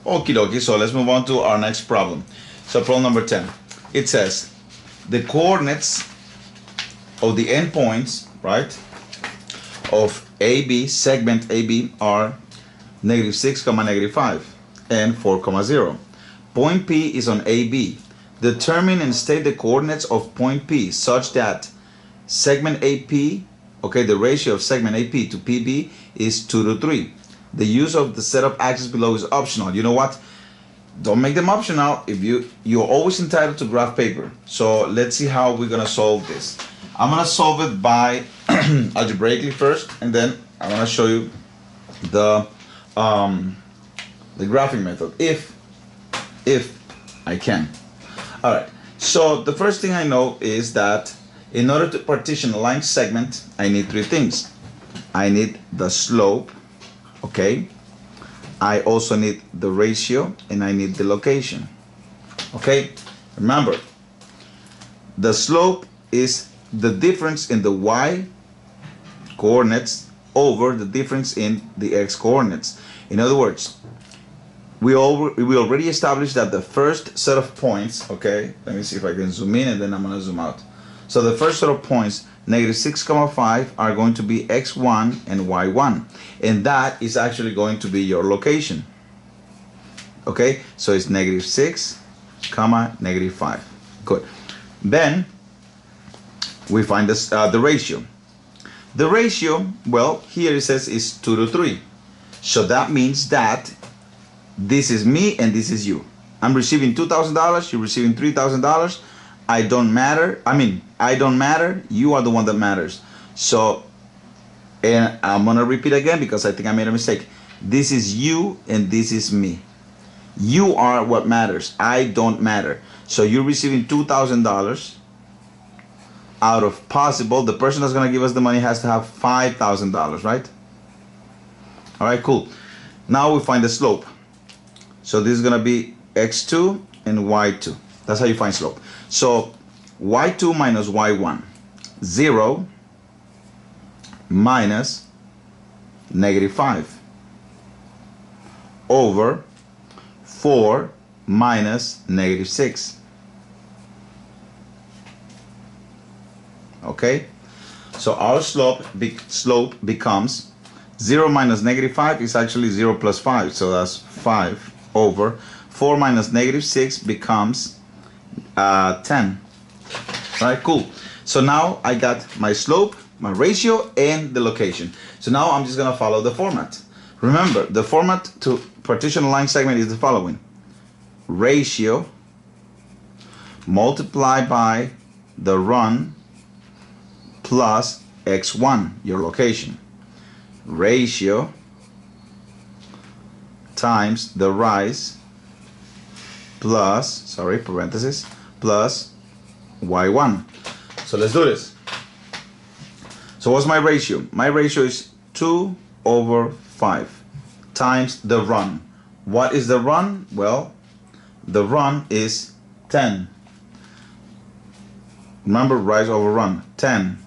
Okie dokie, so let's move on to our next problem. So problem number 10. It says the coordinates of the endpoints, right, of AB, segment AB are -6, -5 and 4, 0. Point P is on AB. Determine and state the coordinates of point P such that segment AP, okay, the ratio of segment AP to PB is 2:3. The use of the set of axes below is optional. You know what? Don't make them optional. If you're always entitled to graph paper. So let's see how we're gonna solve this. I'm gonna solve it by algebraically first, and then I'm gonna show you the graphing method if I can. All right. So the first thing I know is that in order to partition a line segment, I need three things. I need the slope, okay? I also need the ratio, and I need the location, okay? Remember, the slope is the difference in the y coordinates over the difference in the x coordinates. In other words, we already established that the first set of points, okay, let me see if I can zoom in and then I'm going to zoom out. So the first set of points, -6, 5, are going to be x1 and y1. And that is actually going to be your location. Okay, so it's -6, -5. Good. Then we find this, the ratio. The ratio, well, here it says is 2:3. So that means that this is me and this is you. I'm receiving $2,000, you're receiving $3,000. I don't matter. I don't matter. You are the one that matters. So, and I'm gonna repeat again because I think I made a mistake. This is you and this is me. You are what matters. I don't matter. So you're receiving $2,000 out of possible. The person that's gonna give us the money has to have $5,000, right? All right, cool. Now we find the slope. So this is gonna be x2 and y2. That's how you find slope. So y2 minus y1, 0 minus -5 over 4 minus -6. Okay, so our slope becomes 0 minus -5 is actually 0 plus 5, so that's 5 over 4 minus -6 becomes 10. All right, cool. So now I got my slope, my ratio, and the location. So now I'm just gonna follow the format. Remember, the format to partition a line segment is the following: ratio multiplied by the run plus x1, your location. Ratio times the rise plus, sorry, parenthesis, plus y1. So let's do this. So what's my ratio? My ratio is 2/5 times the run. What is the run? Well, the run is 10. Remember, rise over run, 10.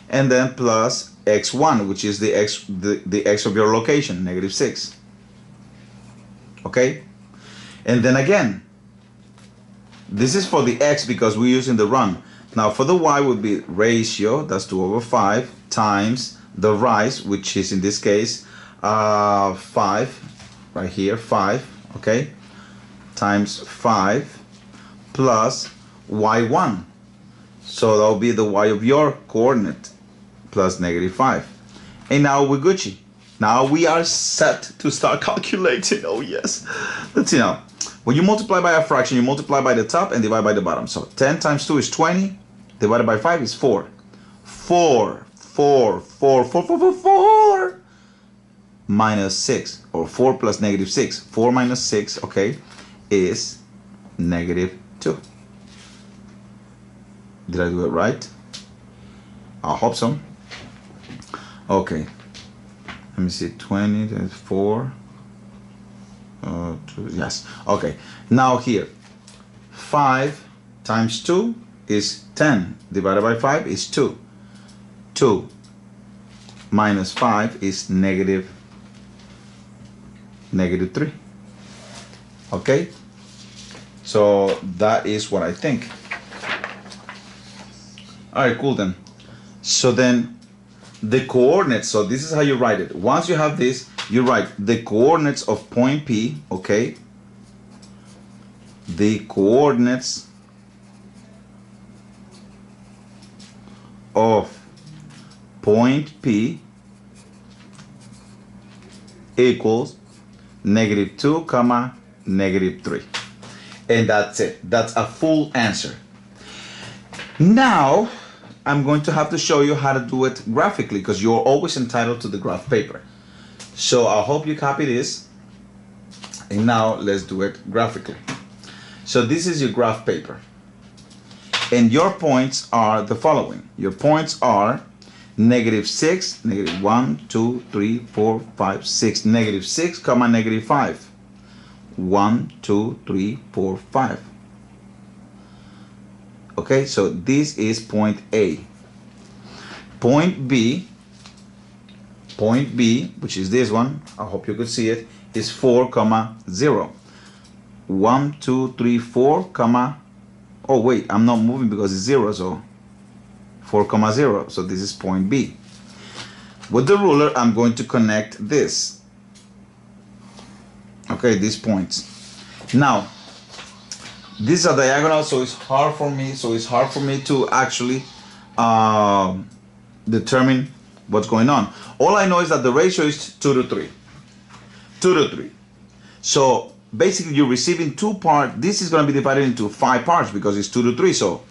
And then plus x1, which is the x of your location, -6. Okay? And then again, this is for the x because we're using the run. Now for the y would be ratio, that's 2/5, times the rise, which is in this case 5, right here, 5, okay, times 5 plus y1. So that will be the y of your coordinate plus -5. And now we're Gucci. Now we are set to start calculating. Oh yes. Let's see now. When you multiply by a fraction, you multiply by the top and divide by the bottom. So 10 times 2 is 20, divided by 5 is 4. 4 minus 6, or 4 plus -6. 4 minus 6, okay, is -2. Did I do it right? I hope so. Okay. Let me see, 20 times 4. 2, yes. Okay. Now here, 5 times 2 is 10. Divided by 5 is 2. 2 minus 5 is -3. Okay, so that is what I think. All right, cool then. So then the coordinates, so this is how you write it. Once you have this, you write the coordinates of point P, okay? The coordinates of point P equals -2, -3. And that's it. That's a full answer. Now, I'm going to have to show you how to do it graphically because you're always entitled to the graph paper. So I hope you copy this. And now let's do it graphically. So this is your graph paper. And your points are the following. Your points are -6, -1, 2, 3, 4, 5, 6, -6, -5. 1, 2, 3, 4, 5. Okay, so this is point A. Point B, which is this one, I hope you could see it, is 4, 0. 1, 2, 3, 4, oh wait, I'm not moving because it's 0, so 4, 0. So this is point B. With the ruler, I'm going to connect this. Okay, these points. Now, these are diagonal, so it's hard for me to actually determine what's going on. All I know is that the ratio is 2 to 3. 2 to 3. So basically you're receiving 2 parts. This is going to be divided into 5 parts because it's 2 to 3, so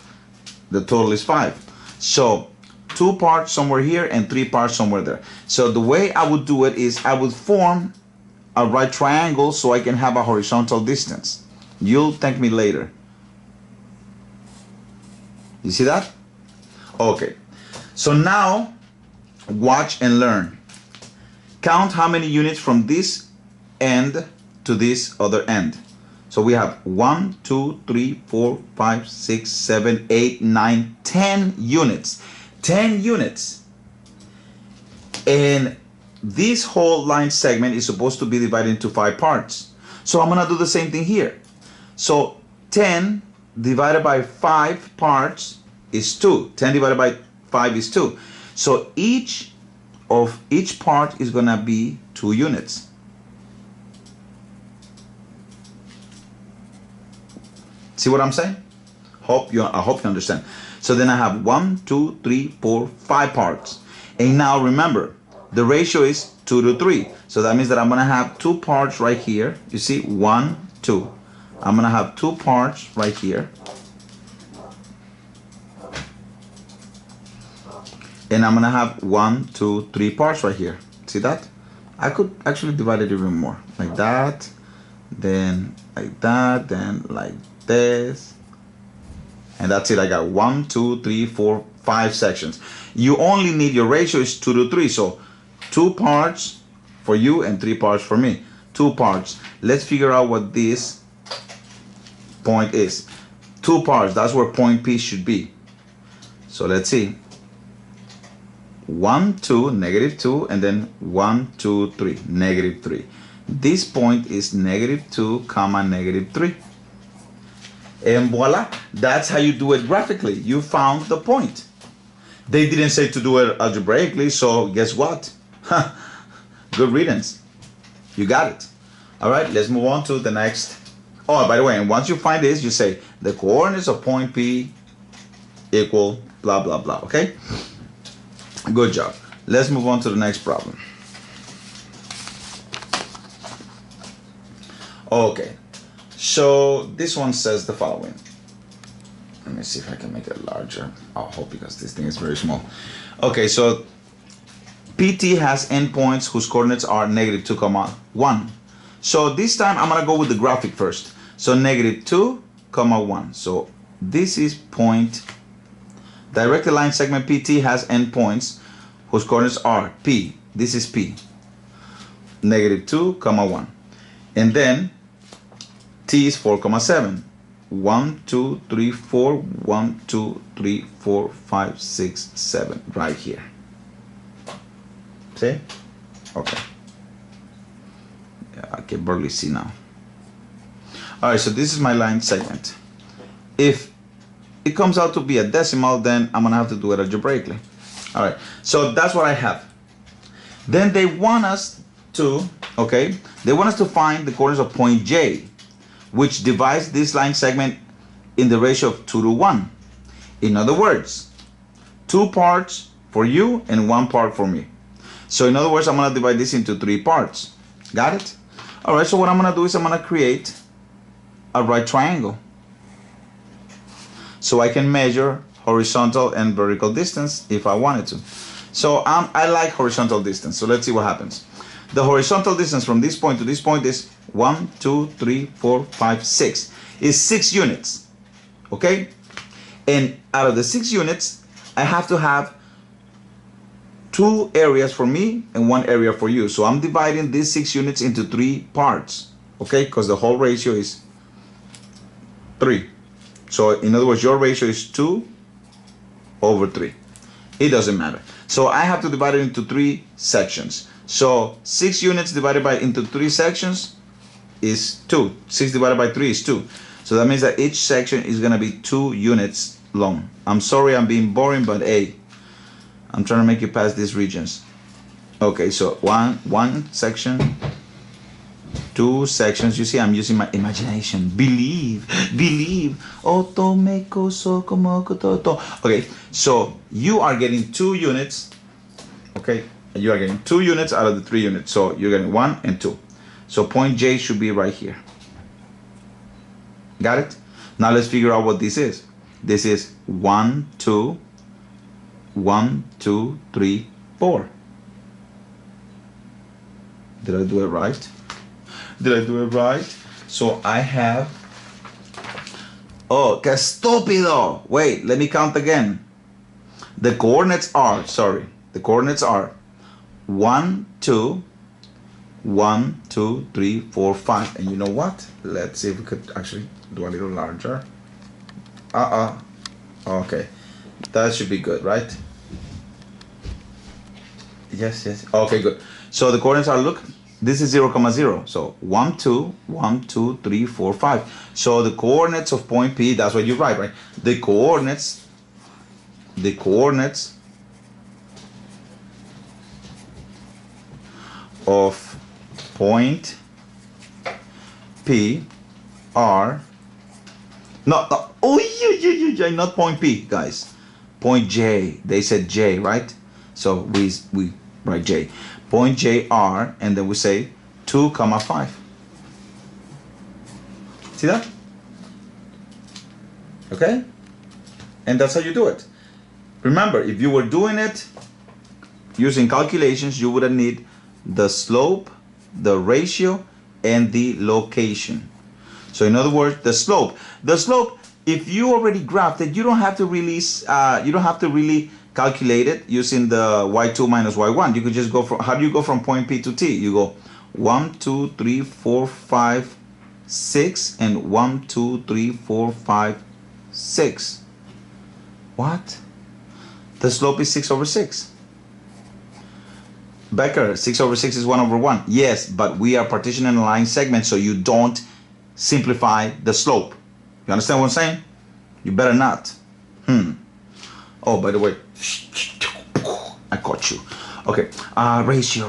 the total is 5. So 2 parts somewhere here and 3 parts somewhere there. So the way I would do it is I would form a right triangle so I can have a horizontal distance. You'll thank me later. You see that? Okay. So now, watch and learn. Count how many units from this end to this other end. So we have 1, 2, 3, 4, 5, 6, 7, 8, 9, 10 units. 10 units. And this whole line segment is supposed to be divided into 5 parts. So I'm going to do the same thing here. So 10 divided by 5 parts is 2. 10 divided by 5 is 2. So each part is going to be 2 units. See what I'm saying? I hope you understand. So then I have 1, 2, 3, 4, 5 parts. And now remember, the ratio is 2 to 3. So that means that I'm going to have 2 parts right here. You see, 1, 2. I'm going to have 2 parts right here. And I'm going to have 1, 2, 3 parts right here. See that? I could actually divide it even more. Like that, then like that, then like this. And that's it. I got 1, 2, 3, 4, 5 sections. You only need, your ratio is 2 to 3. So 2 parts for you and 3 parts for me. 2 parts. Let's figure out what this point is. 2 parts. That's where point P should be. So let's see. 1, 2, -2, and then 1, 2, 3, -3. This point is -2, -3. And voila, that's how you do it graphically. You found the point. They didn't say to do it algebraically, so guess what? Good riddance. You got it. All right, let's move on to the next. Oh, by the way, and once you find this, you say the coordinates of point P equal blah, blah, blah, okay? Good job. Let's move on to the next problem. Okay, so this one says the following. Let me see if I can make it larger. I hope, because this thing is very small. Okay, so PT has endpoints whose coordinates are -2, 1. So this time I'm gonna go with the graphic first. So -2, 1. So this is point. Directed line segment PT has endpoints whose coordinates are P. This is P. -2, 1. And then T is 4, 7. 1, 2, 3, 4. 1, 2, 3, 4, 5, 6, 7. Right here. See? Okay. Yeah, I can barely see now. All right, so this is my line segment. If it comes out to be a decimal, then I'm gonna have to do it algebraically. All right, so that's what I have. Then they want us to, okay, they want us to find the coordinates of point J, which divides this line segment in the ratio of 2 to 1. In other words, 2 parts for you and 1 part for me. So in other words, I'm gonna divide this into 3 parts. Got it? All right, so what I'm gonna do is I'm gonna create a right triangle, so I can measure horizontal and vertical distance if I wanted to. So I like horizontal distance, so let's see what happens. The horizontal distance from this point to this point is 1, 2, 3, 4, 5, 6. Is 6 units, okay? And out of the 6 units, I have to have 2 areas for me and 1 area for you. So I'm dividing these 6 units into 3 parts, okay? Because the whole ratio is 3. So in other words, your ratio is 2 over 3. It doesn't matter. So I have to divide it into 3 sections. So 6 units divided by into 3 sections is 2. 6 divided by 3 is 2. So that means that each section is gonna be 2 units long. I'm sorry I'm being boring, but hey, I'm trying to make you pass these regions. Okay, so one section, 2 sections. You see, I'm using my imagination. Believe. Okay, so you are getting 2 units. Okay, you are getting 2 units out of the 3 units. So you're getting 1 and 2. So point J should be right here. Got it? Now let's figure out what this is. This is 1, 2, 1, 2, 3, 4. Did I do it right? Did I do it right? So I have, oh, que estúpido. Wait, let me count again. The coordinates are, sorry, the coordinates are 1, 2, 1, 2, 3, 4, 5. And you know what? Let's see if we could actually do a little larger. Okay. That should be good, right? Yes. Okay, good. So the coordinates are, look, this is 0, 0. So 1, 2, 1, 2, 3, 4, 5. So the coordinates of point P, that's what you write, right? The coordinates of point P are not point P, guys. Point J. They said J, right? So we write J. Point J are, and then we say 2, 5. See that? Okay? And that's how you do it. Remember, if you were doing it using calculations, you would need the slope, the ratio, and the location. So in other words, the slope, if you already graphed it, you don't have to really calculate it using the y2 minus y1. You could just go from, how do you go from point P to T? You go 1, 2, 3, 4, 5, 6, and 1, 2, 3, 4, 5, 6. What? The slope is 6 over 6. Becker, 6 over 6 is 1 over 1. Yes, but we are partitioning a line segment, so you don't simplify the slope. You understand what I'm saying? You better not. Oh, by the way, I caught you. Okay, ratio.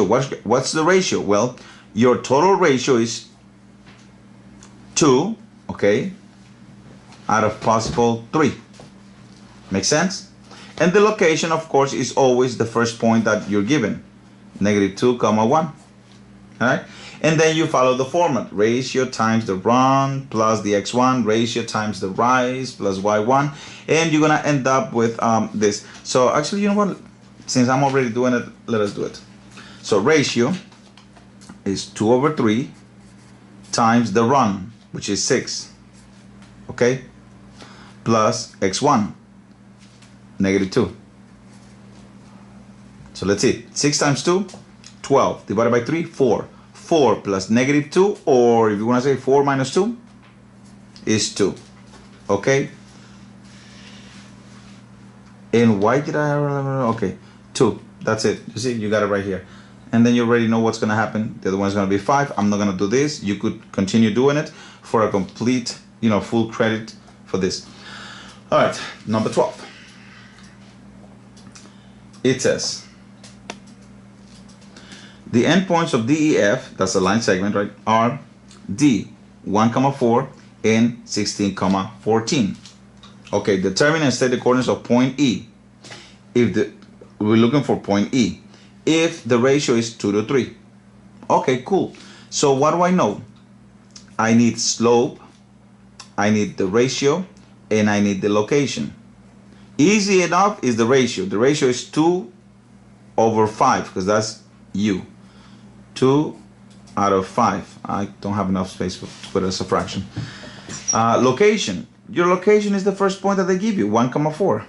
What's the ratio? Well, your total ratio is 2, okay, out of possible 3. Make sense? And the location, of course, is always the first point that you're given. -2, 1. All right? And then you follow the format. Ratio times the run plus the x1. Ratio times the rise plus y1. And you're going to end up with this. So actually, you know what? Since I'm already doing it, let us do it. So ratio is 2 over 3 times the run, which is 6. Okay? Plus x1. -2. So let's see. 6 times 2, 12. Divided by 3, 4. 4 plus -2, or if you want to say 4 minus 2, is 2. Okay? And why did I... Okay, 2. That's it. You see, you got it right here. and then you already know what's going to happen. The other one's going to be 5. I'm not going to do this. You could continue doing it for a complete, full credit for this. All right, number 12. It says the endpoints of DEF, that's a line segment, right, are D 1, 4 and 16, 14. Okay, determine and state the coordinates of point E. We're looking for point E, if the ratio is 2 to 3. Okay, cool. So what do I know? I need slope, I need the ratio, and I need the location. Easy enough is the ratio. The ratio is 2 over 5 because that's U. 2 out of 5. I don't have enough space to put it as a fraction. Location. Your location is the first point that they give you, 1, 4.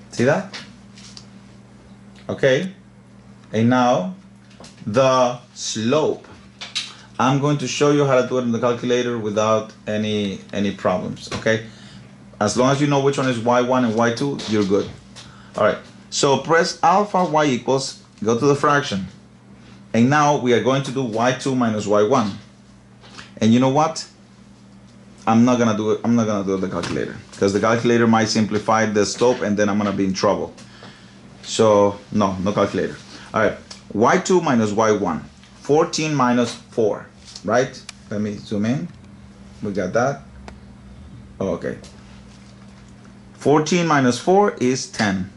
See that? Okay. And now the slope. I'm going to show you how to do it in the calculator without any problems. Okay. As long as you know which one is y1 and y2, you're good. All right. So press alpha y equals. Go to the fraction. And now we are going to do y2 minus y1. And you know what? I'm not gonna do it. I'm not gonna do the calculator because the calculator might simplify the slope, and then I'm gonna be in trouble. So no calculator. All right, y2 minus y1, 14 minus 4, right? Let me zoom in. We got that. Okay. 14 minus 4 is 10.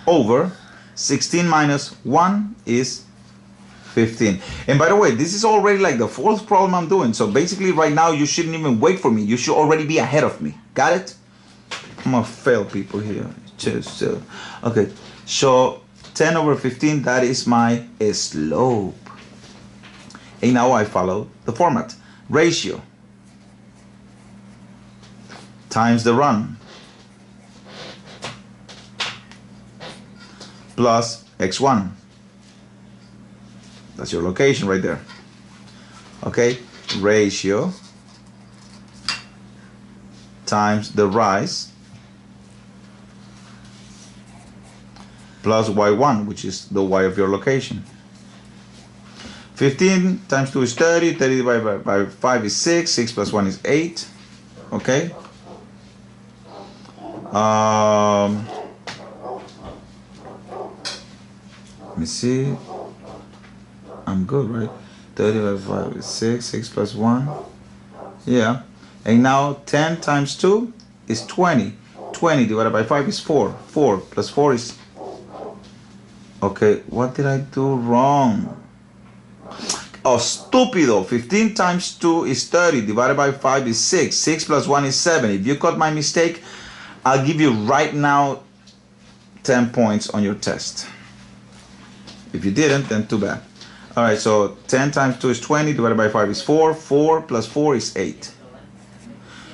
Over 16 minus 1 is 15. And by the way, this is already like the 4th problem I'm doing. So basically right now you shouldn't even wait for me. You should already be ahead of me. Got it? I'm gonna fail people here. Just okay. So 10 over 15, that is my slope. And now I follow the format. Ratio times the run plus x1. That's your location right there. Okay, ratio times the rise plus y1, which is the y of your location. 15 times 2 is 30, 30 divided by 5 is 6, 6 plus 1 is 8. Okay. Let me see. I'm good, right? 30 divided by 5 is 6, 6 plus 1. Yeah. And now 10 times 2 is 20. 20 divided by 5 is 4. 4 plus 4 is... Okay, what did I do wrong? Oh, stupido. 15 times 2 is 30. Divided by 5 is 6. 6 plus 1 is 7. If you caught my mistake, I'll give you right now 10 points on your test. If you didn't, then too bad. All right, so 10 times 2 is 20, divided by 5 is 4. 4 plus 4 is 8.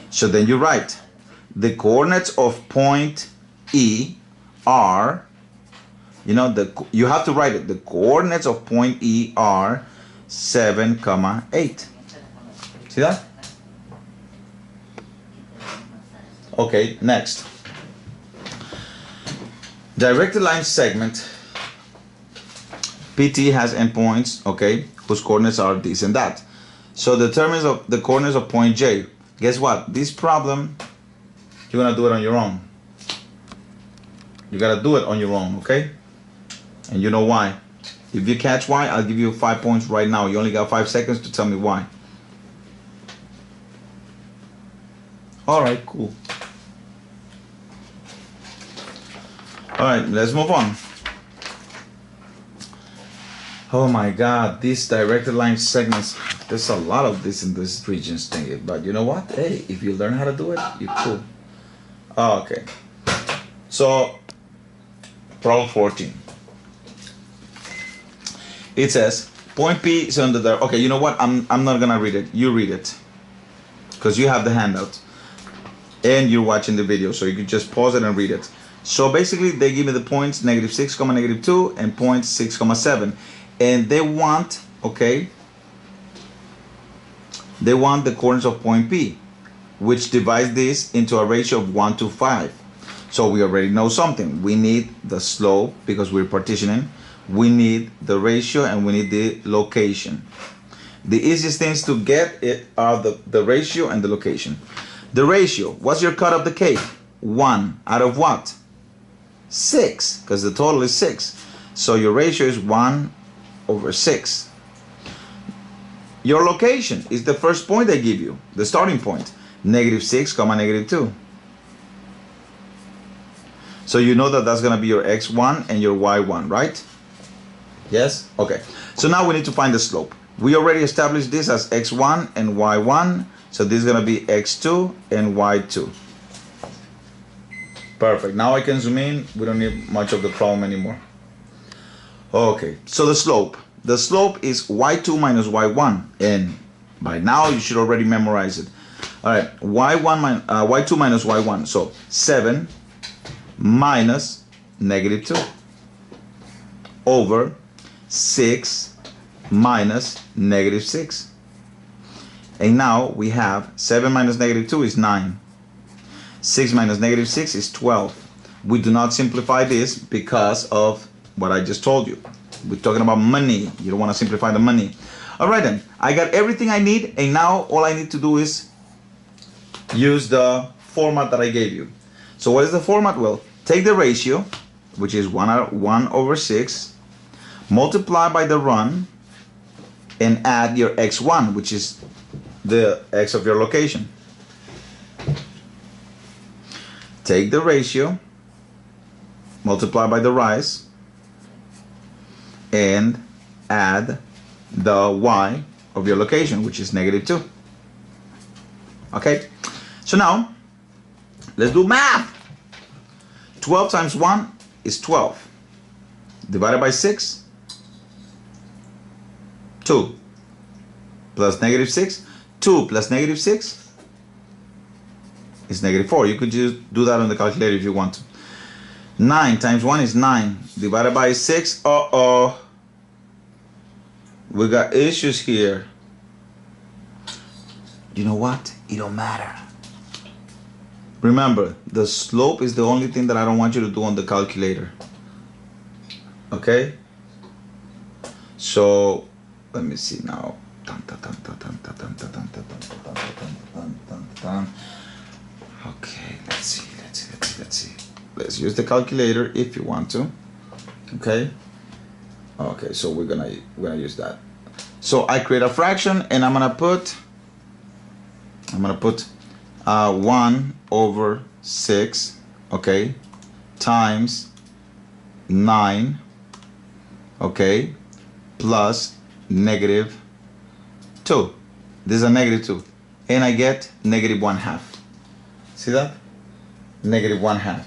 So then you write, the coordinates of point E are, you have to write it. The coordinates of point E are 7, 8. See that? Okay, next. Directed line segment. PT has endpoints, okay, whose coordinates are this and that. So determines of the coordinates of point J. Guess what? This problem, you're gonna do it on your own. You gotta do it on your own, okay? And you know why. If you catch why, I'll give you 5 points right now. You only got 5 seconds to tell me why. All right, cool. All right, let's move on. Oh my God, these directed line segments, there's a lot of this in this regents thing. But you know what? Hey, if you learn how to do it, you're cool. Okay. So, problem 14. It says, point P is under the... Okay, you know what? I'm not going to read it. You read it. Because you have the handout. And you're watching the video. So you can just pause it and read it. So basically, they give me the points -6, -2 and 0.6, 7. And they want, okay, they want the coordinates of point P, which divides this into a ratio of 1 to 5. So we already know something. We need the slope, because we're partitioning. we need the ratio and we need the location. The easiest things to get it are the ratio and the location. The ratio, what's your cut of the cake? 1 out of what? 6, because the total is 6. So your ratio is 1 over 6. Your location is the first point I give you, the starting point. -6, -2. So you know that that's going to be your x1 and your y1, right? Yes? Okay. So now we need to find the slope. We already established this as x1 and y1. So this is going to be x2 and y2. Perfect. Now I can zoom in. We don't need much of the problem anymore. Okay. So the slope. The slope is y2 minus y1. And by now you should already memorize it. All right. Y2 minus y1. So 7 minus -2 over 6 minus -6. And now we have 7 minus -2 is 9. 6 minus -6 is 12. We do not simplify this because of what I just told you. We're talking about money. You don't want to simplify the money. All right then. I got everything I need, and now all I need to do is use the format that I gave you. So what is the format? Well, take the ratio, which is 1 over 6, multiply by the run, and add your x1, which is the x of your location. Take the ratio, multiply by the rise, and add the y of your location, which is -2. Okay, so now let's do math. 12 times 1 is 12. Divided by 6, 2. Plus -6, 2 plus -6 is -4. You could just do that on the calculator if you want to. 9 times 1 is 9. Divided by 6, we got issues here. You know what? It don't matter. Remember, the slope is the only thing that I don't want you to do on the calculator. Okay? So, let me see now. Okay, let's see. Let's use the calculator if you want to. Okay? Okay, so we're gonna use that. So I create a fraction and I'm gonna put 1 over 6, okay, times 9, okay, plus -2. This is a -2. And I get -1/2. See that? -1/2.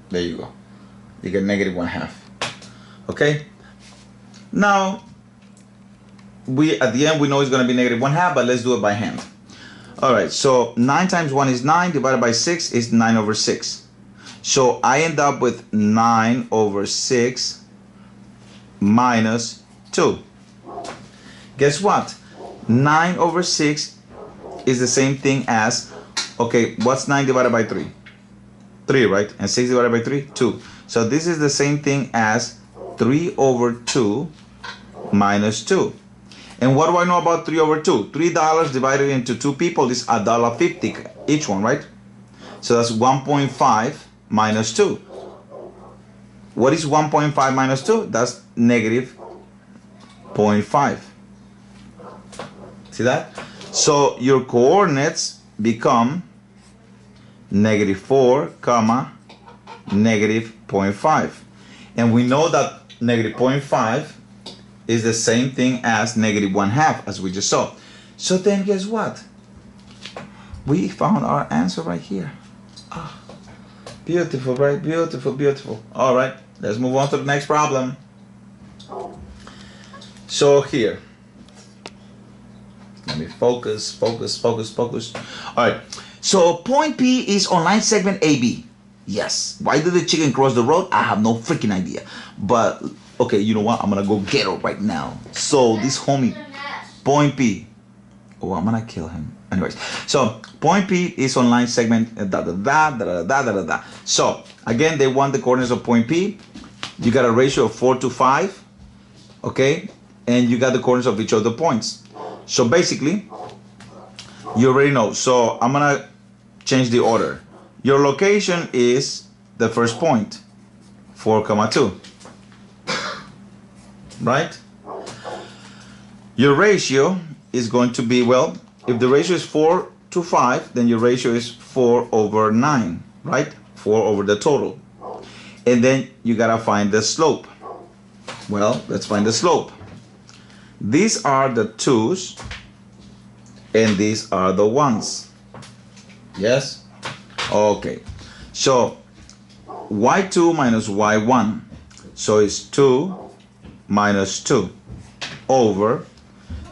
There you go. You get -1/2. Okay? Now, at the end we know it's going to be -1/2, but let's do it by hand. Alright, so 9 times 1 is 9, divided by 6 is 9 over 6. So I end up with 9 over 6 minus 2. Guess what? 9 over 6 is the same thing as, okay, what's 9 divided by 3? 3, right? And 6 divided by 3? 2. So this is the same thing as 3 over 2 minus 2. And what do I know about 3 over 2? $3 divided into 2 people is $1.50 each one, right? So that's 1.5 minus 2. What is 1.5 minus 2? That's -0.5. See that? So your coordinates become -4, -0.5. And we know that -0.5 is the same thing as -1/2, as we just saw. So then guess what? We found our answer right here. Ah, beautiful, right? Beautiful, beautiful. All right, let's move on to the next problem. So here, let me focus. All right, so point P is on line segment AB. Yes. Why did the chicken cross the road? I have no freaking idea. But okay, you know what? I'm gonna go get her right now. So this homie, point P. Oh, I'm gonna kill him. Anyways, so point P is on line segment. So Again, they want the coordinates of point P. You got a ratio of 4 to 5, okay? And you got the coordinates of each of the points. So basically, you already know. So I'm gonna change the order. Your location is the first point, 4,2, right? Your ratio is going to be, well, if the ratio is 4 to 5, then your ratio is 4 over 9, right? 4 over the total. And then you gotta find the slope. Well, let's find the slope. These are the 2's and these are the 1's. Yes? Okay. So y2 minus y1. So it's 2 minus 2 over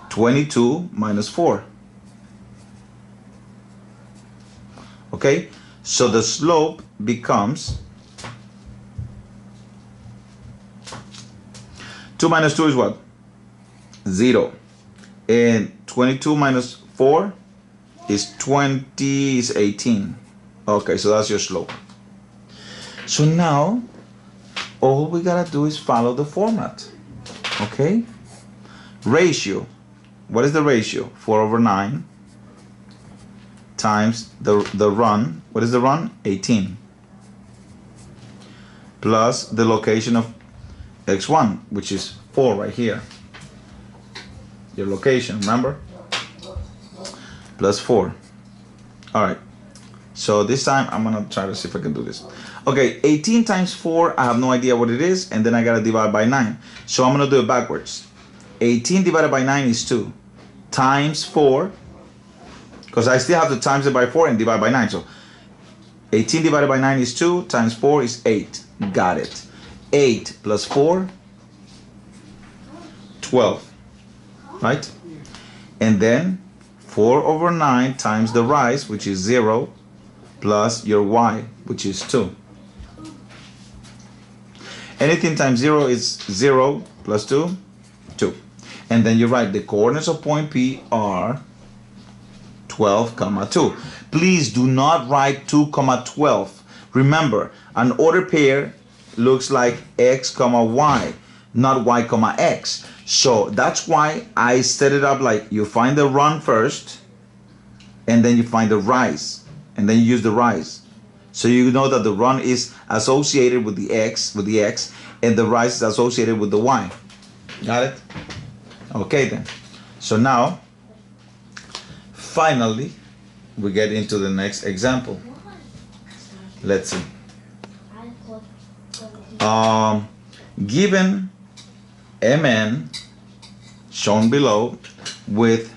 22 minus 4. Okay? So the slope becomes 2 minus 2 is what? 0. And 22 minus 4 is 20, is 18. Okay, so that's your slope. So now, all we gotta do is follow the format. Okay? Ratio. What is the ratio? 4 over 9 times the run. What is the run? 18. Plus the location of x1, which is 4 right here. Your location, remember? Plus 4. Alright. So this time I'm gonna try to see if I can do this. Okay, 18 times 4, I have no idea what it is, and then I gotta divide by 9. So I'm gonna do it backwards. 18 divided by 9 is 2. Times 4, because I still have to times it by 4 and divide by 9. So 18 divided by 9 is 2, times 4 is 8. Got it. 8 plus 4, 12. Right? And then 4 over 9 times the rise, which is 0, plus your y, which is 2. Anything times 0 is 0 plus 2, 2. And then you write the coordinates of point P are 12, 2. Please do not write 2, 12. Remember, an ordered pair looks like x, y, not y, x. So that's why I set it up like you find the run first, and then you find the rise, and then you use the rise. So you know that the run is associated with the x, and the rise is associated with the y. Got it? Okay then. So now, finally, we get into the next example. Let's see. Given Mn shown below with,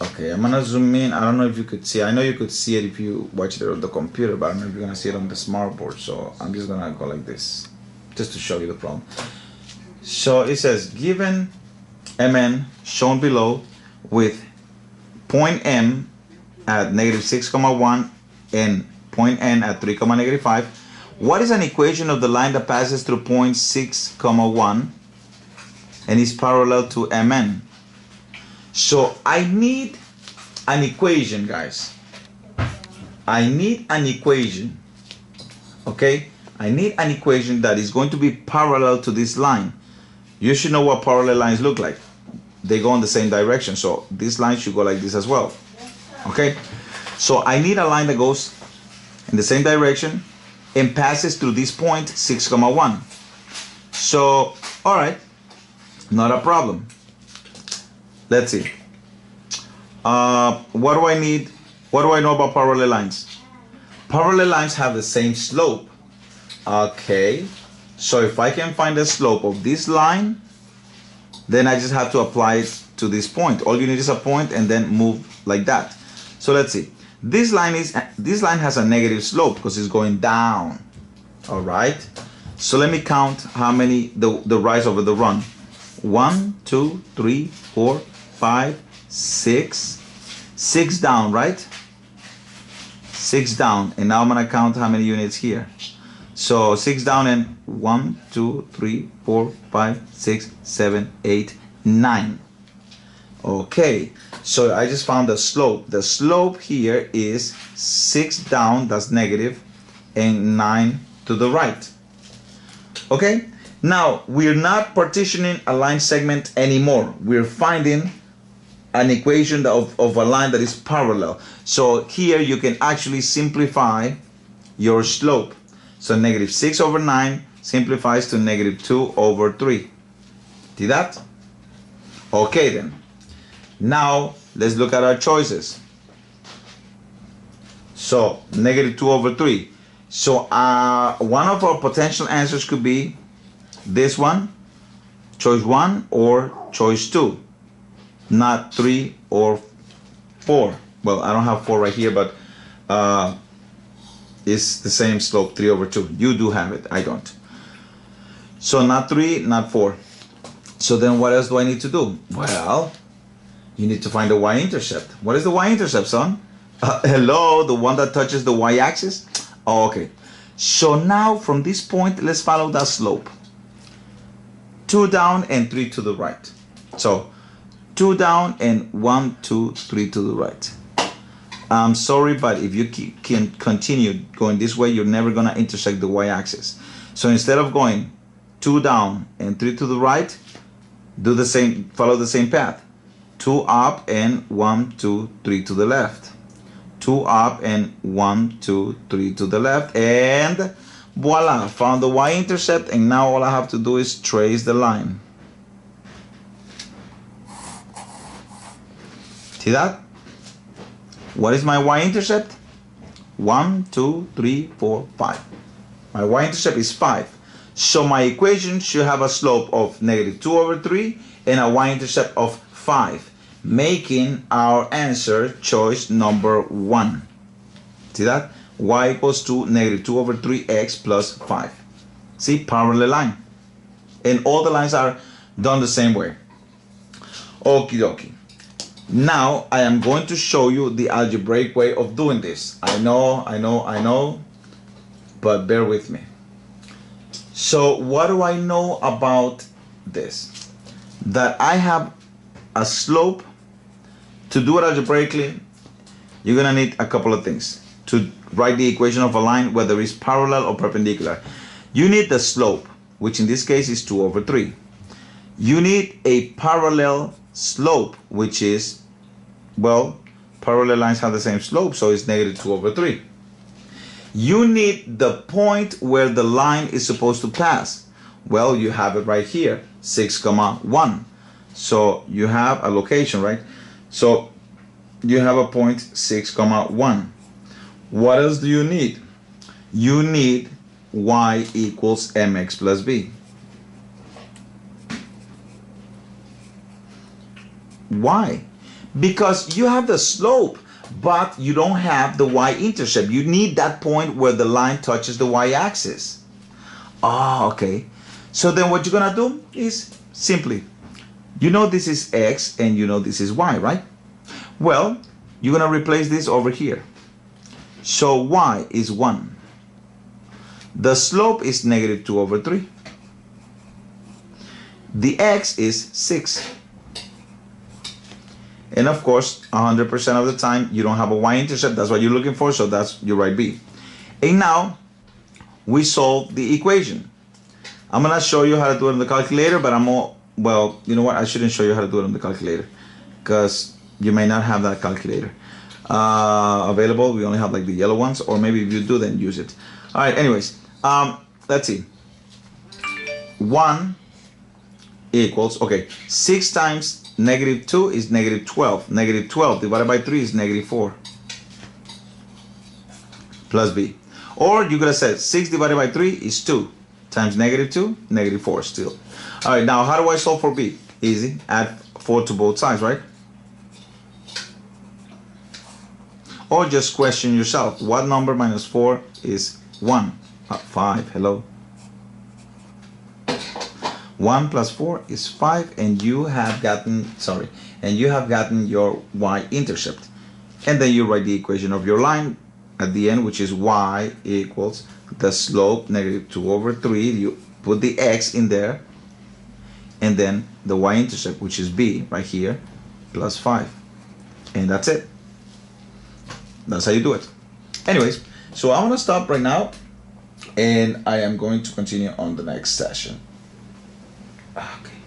okay, I'm gonna zoom in. I don't know if you could see. I know you could see it if you watch it on the computer, but I don't know if you're gonna see it on the smartboard. So I'm just gonna go like this, just to show you the problem. So it says, given Mn shown below with point M at -6,1 and point N at 3, -5, what is an equation of the line that passes through point 6,1 and is parallel to Mn? So I need an equation, guys. I need an equation, okay? I need an equation that is going to be parallel to this line. You should know what parallel lines look like. They go in the same direction, so this line should go like this as well, okay? So I need a line that goes in the same direction and passes through this point 6,1. So, all right, not a problem. Let's see. What do I need? What do I know about parallel lines? Parallel lines have the same slope. Okay, so if I can find the slope of this line, then I just have to apply it to this point. All you need is a point and then move like that. So let's see. This line has a negative slope because it's going down. All right. So let me count how many the rise over the run. 1, 2, 3, 4, 5, 6. 6 down, right? 6 down. And now I'm gonna count how many units here. So 6 down and 1, 2, 3, 4, 5, 6, 7, 8, 9. Okay, so I just found the slope. The slope here is 6 down, that's negative, and 9 to the right. Okay, now we're not partitioning a line segment anymore. We're finding an equation of a line that is parallel. So here you can actually simplify your slope. So negative 6 over 9 simplifies to negative 2 over 3. See that? Okay then. Now let's look at our choices. So negative 2 over 3. So one of our potential answers could be this one, choice 1 or choice 2, not 3 or 4. Well, I don't have 4 right here, but it's the same slope, 3 over 2. You do have it, I don't. So not 3, not 4. So then what else do I need to do? Well, you need to find the y-intercept. What is the y-intercept, son? Hello, the one that touches the y-axis? Oh, okay. So now from this point, let's follow that slope. 2 down and 3 to the right. So 2 down and 1, 2, 3 to the right. I'm sorry, but if you can continue going this way, you're never gonna intersect the y-axis. So instead of going 2 down and 3 to the right, do the same, follow the same path. 2 up and 1, 2, 3 to the left. 2 up and 1, 2, 3 to the left, and voila, found the y-intercept, and now all I have to do is trace the line. See that? What is my y-intercept? 1, 2, 3, 4, 5. My y-intercept is 5. So my equation should have a slope of negative 2 over 3 and a y-intercept of 5, making our answer choice number 1. See that? Y equals to negative 2 over 3x plus 5. See, parallel line. And all the lines are done the same way. Okie dokie. Now I am going to show you the algebraic way of doing this. I know, but bear with me. So what do I know about this? That I have a slope. To do it algebraically, you're gonna need a couple of things to write the equation of a line, whether it's parallel or perpendicular. You need the slope, which in this case is 2 over 3. You need a parallel slope, which is, well, parallel lines have the same slope, so it's negative 2 over 3. You need the point where the line is supposed to pass. Well, you have it right here, 6, 1. So you have a location, right? So you have a point 6, 1. What else do you need? You need y equals mx plus b. Why? Because you have the slope, but you don't have the y-intercept. You need that point where the line touches the y-axis. Oh, okay. So then what you're gonna do is simply, you know this is x and you know this is y, right? Well, you're gonna replace this over here. So y is 1. The slope is negative 2 over 3. The x is 6. And of course, 100% of the time, you don't have a y-intercept. That's what you're looking for, so that's your right B. And now, we solve the equation. I'm gonna show you how to do it on the calculator, but well, you know what? I shouldn't show you how to do it on the calculator, because you may not have that calculator available. We only have like the yellow ones, or maybe if you do, then use it. All right, anyways, let's see. 1 equals, okay, 6 times negative 2 is negative 12. Negative 12 divided by 3 is negative 4 plus b. Or you could have said 6 divided by 3 is 2 times negative 2, negative 4 still. All right, now how do I solve for b? Easy. Add 4 to both sides, right? Or just question yourself. What number minus 4 is 1? 5. Hello. 1 plus 4 is 5, and you have gotten, your y-intercept. And then you write the equation of your line at the end, which is y equals the slope, negative 2 over 3. You put the x in there, and then the y-intercept, which is b, right here, plus 5. And that's it. That's how you do it. Anyways, So I'm gonna stop right now, and I am going to continue on the next session. Okay.